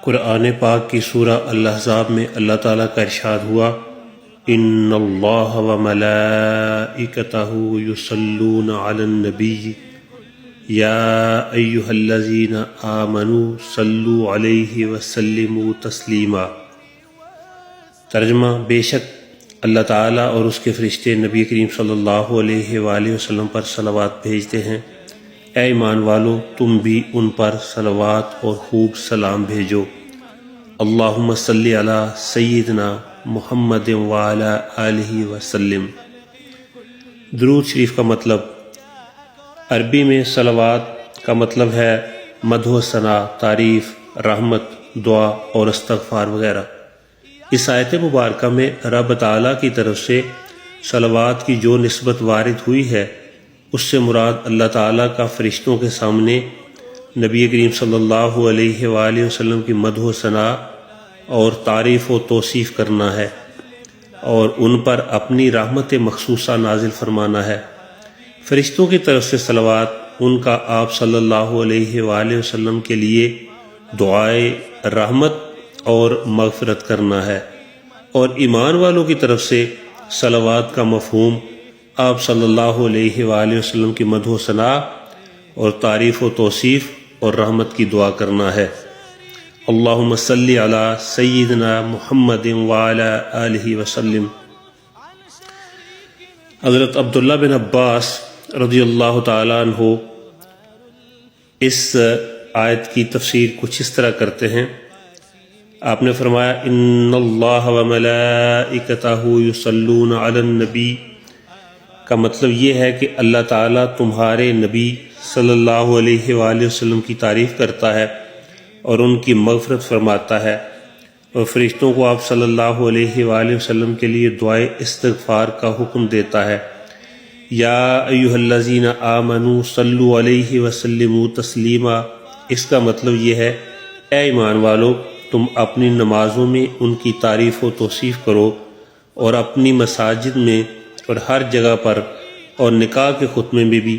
قرآن پاک کی سورہ الاحزاب میں اللہ تعالیٰ کا ارشاد ہوا، ان اللہ وملائکتہ یصلون علی النبی یا ایہا الذین آمنوا صلوا علیہ وسلموا تسلیما۔ ترجمہ: بے شک اللہ تعالیٰ اور اس کے فرشتے نبی کریم صلی اللہ علیہ وآلہ وسلم پر صلوات بھیجتے ہیں۔ اے ایمان والو، تم بھی ان پر صلوات اور خوب سلام بھیجو۔ اللہم صلی علی سیدنا محمد وعلی آلہ وسلم۔ درود شریف کا مطلب: عربی میں صلوات کا مطلب ہے مدح و ثناء، تعریف، رحمت، دعا اور استغفار وغیرہ۔ اس آیت مبارکہ میں رب تعالیٰ کی طرف سے صلوات کی جو نسبت وارد ہوئی ہے، اس سے مراد اللہ تعالیٰ کا فرشتوں کے سامنے نبی کریم صلی اللہ علیہ وآلہ وسلم کی مدح و ثناء اور تعریف و توصیف کرنا ہے اور ان پر اپنی رحمت مخصوصہ نازل فرمانا ہے۔ فرشتوں کی طرف سے صلوات ان کا آپ صلی اللہ علیہ وآلہ وسلم کے لیے دعائے رحمت اور مغفرت کرنا ہے، اور ایمان والوں کی طرف سے صلوات کا مفہوم آپ صلی اللہ علیہ وآلہ وسلم کی مدح و ثناء اور تعریف و توصیف اور رحمت کی دعا کرنا ہے۔ اللہم صلی علی سیدنا محمد وعلی آلہ وسلم۔ حضرت عبداللہ بن عباس رضی اللہ تعالیٰ عنہ اس آیت کی تفسیر کچھ اس طرح کرتے ہیں۔ آپ نے فرمایا، ان اللہ وملائکتہ یصلون علی النبی کا مطلب یہ ہے کہ اللہ تعالیٰ تمہارے نبی صلی اللہ علیہ وآلہ وسلم کی تعریف کرتا ہے اور ان کی مغفرت فرماتا ہے، اور فرشتوں کو آپ صلی اللہ علیہ وآلہ وسلم کے لیے دعائے استغفار کا حکم دیتا ہے۔ یا ایہا الذین آمنوا صلوا علیہ وسلموا تسلیما، اس کا مطلب یہ ہے، اے ایمان والو، تم اپنی نمازوں میں ان کی تعریف و توصیف کرو اور اپنی مساجد میں اور ہر جگہ پر اور نکاح کے خطبے میں بھی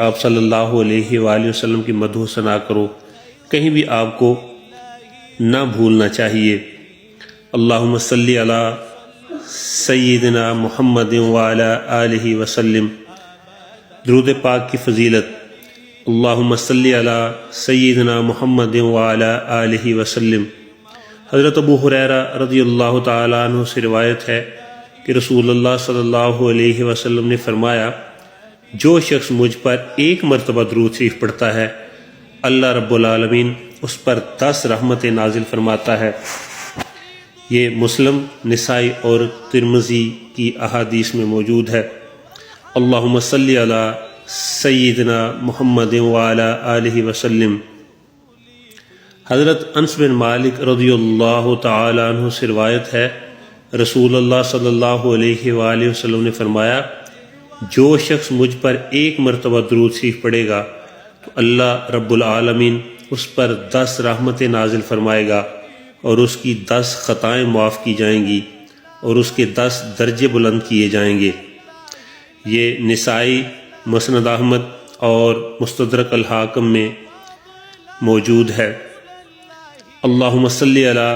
آپ صلی اللہ علیہ وآلہ وسلم کی مدح و ثناء کرو، کہیں بھی آپ کو نہ بھولنا چاہیے۔ اللہم صلی علی سیدنا محمد وعلی آلہ وسلم۔ درود پاک کی فضیلت: اللہم صلی علی سیدنا محمد وعلی آلہ وسلم۔ حضرت ابو ہریرہ رضی اللہ تعالیٰ عنہ سے روایت ہے کہ رسول اللہ صلی اللہ علیہ وسلم نے فرمایا، جو شخص مجھ پر ایک مرتبہ درود شریف پڑھتا ہے، اللہ رب العالمین اس پر 10 رحمتیں نازل فرماتا ہے۔ یہ مسلم، نسائی اور ترمذی کی احادیث میں موجود ہے۔ اللہم صلی علی سیدنا محمد وعلی آلہ وسلم۔ حضرت انس بن مالک رضی اللہ تعالی عنہ سے روایت ہے، رسول اللہ صلی اللہ علیہ وآلہ وسلم نے فرمایا، جو شخص مجھ پر ایک مرتبہ درود شریف پڑھے گا تو اللہ رب العالمین اس پر 10 رحمتیں نازل فرمائے گا، اور اس کی 10 خطائیں معاف کی جائیں گی، اور اس کے 10 درجے بلند کیے جائیں گے۔ یہ نسائی، مسند احمد اور مستدرک الحاکم میں موجود ہے۔ اللہم صلی علی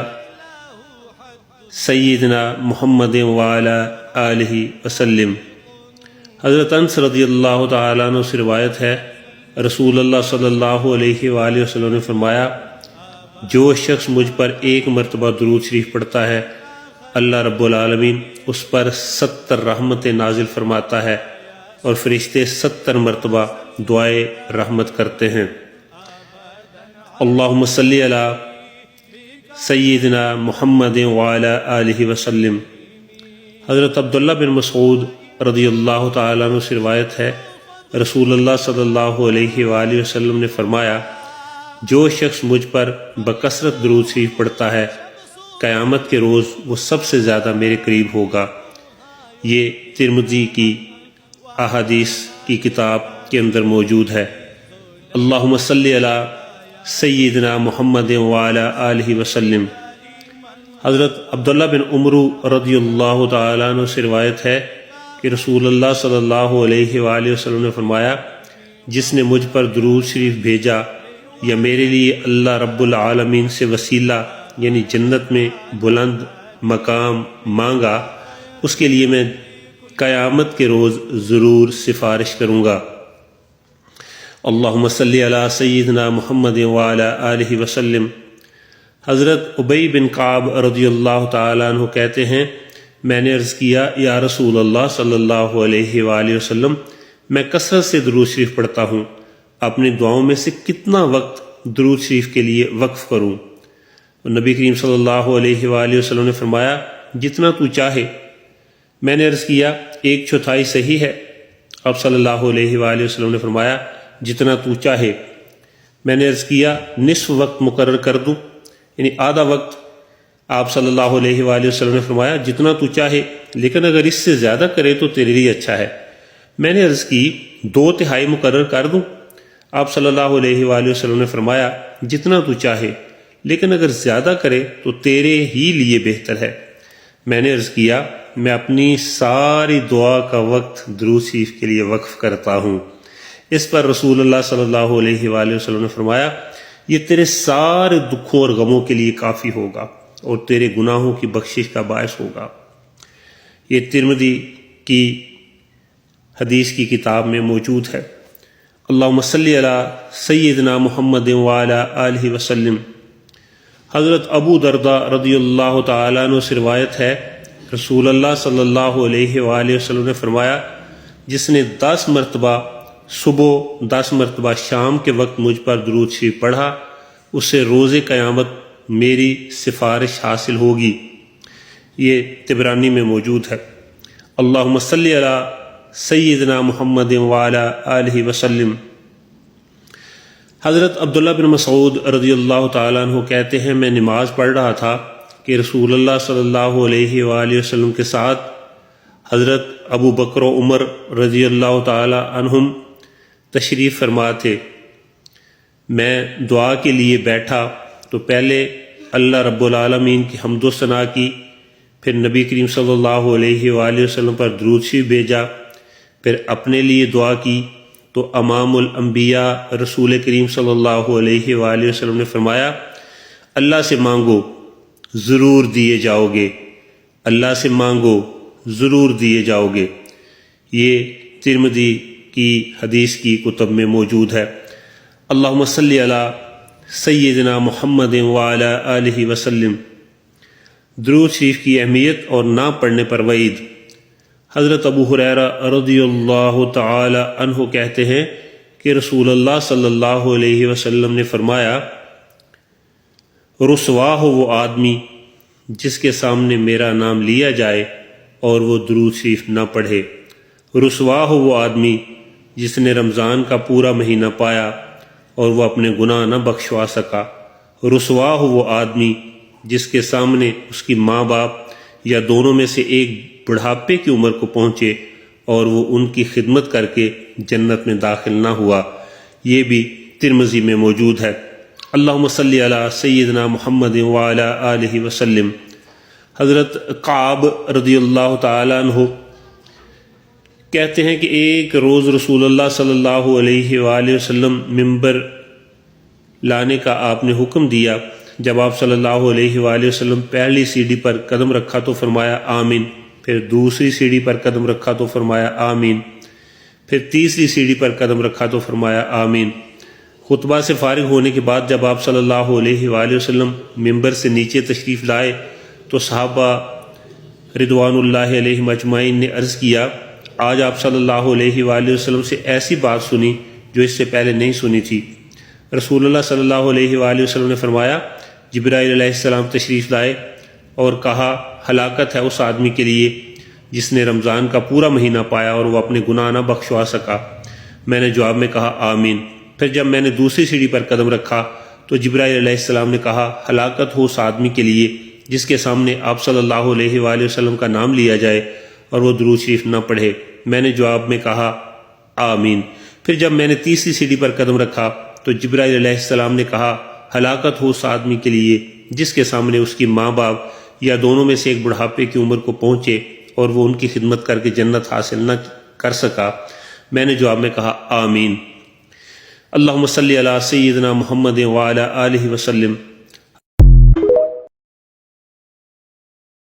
سیدنا محمد وعلی آلہ وسلم۔ حضرت انس رضی اللہ تعالیٰ عنہ سے روایت ہے، رسول اللہ صلی اللہ علیہ وآلہ وسلم نے فرمایا، جو شخص مجھ پر ایک مرتبہ درود شریف پڑھتا ہے، اللہ رب العالمین اس پر 70 رحمتیں نازل فرماتا ہے، اور فرشتے 70 مرتبہ دعائے رحمت کرتے ہیں۔ اللہم صلی علی سیدنا محمد وعلی آلہ وسلم۔ حضرت عبداللہ بن مسعود رضی اللہ تعالیٰ عنہ سے روایت ہے، رسول اللہ صلی اللہ علیہ وآلہ وسلم نے فرمایا، جو شخص مجھ پر بکثرت درود شریف پڑھتا ہے، قیامت کے روز وہ سب سے زیادہ میرے قریب ہوگا۔ یہ ترمذی کی احادیث کی کتاب کے اندر موجود ہے۔ اللہم صلی علی سیدنا محمد وعلی آلہ وسلم۔ حضرت عبداللہ بن عمرو رضی اللہ تعالیٰ عنہ سے روایت ہے کہ رسول اللہ صلی اللہ علیہ وآلہ وسلم نے فرمایا، جس نے مجھ پر درود شریف بھیجا یا میرے لیے اللہ رب العالمین سے وسیلہ یعنی جنت میں بلند مقام مانگا، اس کے لیے میں قیامت کے روز ضرور سفارش کروں گا۔ اللہم صلی علی سیدنا محمد وعلی آلہ وسلم۔ حضرت ابی بن کعب رضی اللہ تعالیٰ عنہ کہتے ہیں، میں نے عرض کیا یا رسول اللہ صلی اللہ علیہ وآلہ وسلم، میں کثرت سے درود شریف پڑھتا ہوں، اپنی دعاؤں میں سے کتنا وقت درود شریف کے لیے وقف کروں؟ نبی کریم صلی اللہ علیہ وآلہ وسلم نے فرمایا جتنا تو چاہے۔ میں نے عرض کیا 1/4 صحیح ہے؟ آپ صلی اللہ علیہ وآلہ وسلم نے فرمایا جتنا تو چاہے۔ میں نے عرض کیا نصف وقت مقرر کر دوں یعنی آدھا وقت؟ آپ صلی اللہ علیہ وآلہ وسلم نے فرمایا جتنا تو چاہے، لیکن اگر اس سے زیادہ کرے تو تیرے لیے اچھا ہے۔ میں نے عرض کی 2/3 مقرر کر دوں؟ آپ صلی اللہ علیہ وآلہ وسلم نے فرمایا جتنا تو چاہے، لیکن اگر زیادہ کرے تو تیرے ہی لیے بہتر ہے۔ میں نے عرض کیا میں اپنی ساری دعا کا وقت درود شریف کے لیے وقف کرتا ہوں۔ اس پر رسول اللہ صلی اللہ علیہ وآلہ وسلم نے فرمایا یہ تیرے سارے دکھوں اور غموں کے لیے کافی ہوگا اور تیرے گناہوں کی بخشش کا باعث ہوگا۔ یہ ترمذی کی حدیث کی کتاب میں موجود ہے۔ اللہم صلی علی سیدنا محمد وعلی آلہ وسلم۔ حضرت ابو درداء رضی اللہ تعالیٰ عنہ سے روایت ہے، رسول اللہ صلی اللہ علیہ وآلہ وسلم نے فرمایا جس نے 10 مرتبہ صبح 10 مرتبہ شام کے وقت مجھ پر درود شریف پڑھا اسے روز قیامت میری سفارش حاصل ہوگی۔ یہ طبرانی میں موجود ہے۔ اللہم صلی علی سیدنا محمد وعلی آلہ وسلم۔ حضرت عبداللہ بن مسعود رضی اللہ تعالیٰ عنہ کہتے ہیں میں نماز پڑھ رہا تھا کہ رسول اللہ صلی اللہ علیہ وآلہ وسلم کے ساتھ حضرت ابو بکر و عمر رضی اللہ تعالیٰ عنہم تشریف فرما تھے۔ میں دعا کے لیے بیٹھا تو پہلے اللہ رب العالمین کی حمد و ثنا کی، پھر نبی کریم صلی اللہ علیہ وآلہ وسلم پر درود شریف بھیجا، پھر اپنے لیے دعا کی تو امام الانبیاء رسول کریم صلی اللہ علیہ وآلہ وسلم نے فرمایا اللہ سے مانگو ضرور دیے جاؤ گے، اللہ سے مانگو ضرور دیے جاؤ گے۔ یہ ترمذی کی حدیث کی کتب میں موجود ہے۔ اللہم صلی علی سیدنا محمد وعلی آلہ وسلم۔ درود شریف کی اہمیت اور نہ پڑھنے پر وعید۔ حضرت ابو ہریرہ رضی اللہ تعالی عنہ کہتے ہیں کہ رسول اللہ صلی اللہ علیہ وسلم نے فرمایا رسوا ہو وہ آدمی جس کے سامنے میرا نام لیا جائے اور وہ درود شریف نہ پڑھے۔ رسوا ہو وہ آدمی جس نے رمضان کا پورا مہینہ پایا اور وہ اپنے گناہ نہ بخشوا سکا۔ رسوا ہو وہ آدمی جس کے سامنے اس کی ماں باپ یا دونوں میں سے ایک بڑھاپے کی عمر کو پہنچے اور وہ ان کی خدمت کر کے جنت میں داخل نہ ہوا۔ یہ بھی ترمذی میں موجود ہے۔ اللہم صلی علی سیدنا محمد وعلی آلہ وسلم۔ حضرت کعب رضی اللہ تعالیٰ عنہ کہتے ہیں کہ ایک روز رسول اللہ صلی اللہ علیہ وآلہ وسلم ممبر لانے کا آپ نے حکم دیا۔ جب آپ صلی اللہ علیہ وآلہ وسلم پہلی سیڑھی پر قدم رکھا تو فرمایا آمین، پھر دوسری سیڑھی پر قدم رکھا تو فرمایا آمین، پھر تیسری سیڑھی پر قدم رکھا تو فرمایا آمین۔ خطبہ سے فارغ ہونے کے بعد جب آپ صلی اللہ علیہ وآلہ وسلم ممبر سے نیچے تشریف لائے تو صحابہ رضوان اللہ علیہم اجمعین نے عرض کیا آج آپ صلی اللہ علیہ وآلہ وسلم سے ایسی بات سنی جو اس سے پہلے نہیں سنی تھی۔ رسول اللہ صلی اللہ علیہ وآلہ وسلم نے فرمایا جبرائیل علیہ السلام تشریف لائے اور کہا ہلاکت ہے اس آدمی کے لیے جس نے رمضان کا پورا مہینہ پایا اور وہ اپنے گناہ نہ بخشوا سکا۔ میں نے جواب میں کہا آمین۔ پھر جب میں نے دوسری سیڑھی پر قدم رکھا تو جبرائیل علیہ السلام نے کہا ہلاکت ہو اس آدمی کے لیے جس کے سامنے آپ صلی اللہ علیہ وآلہ وسلم کا نام لیا جائے اور وہ درود شریف نہ پڑھے۔ میں نے جواب میں کہا آمین۔ پھر جب میں نے تیسری سیڑھی پر قدم رکھا تو جبرائیل علیہ السلام نے کہا ہلاکت ہو اس آدمی کے لیے جس کے سامنے اس کی ماں باپ یا دونوں میں سے ایک بڑھاپے کی عمر کو پہنچے اور وہ ان کی خدمت کر کے جنت حاصل نہ کر سکا۔ میں نے جواب میں کہا آمین۔ اللہم صلی علی سیدنا محمد وعلی آلہ وسلم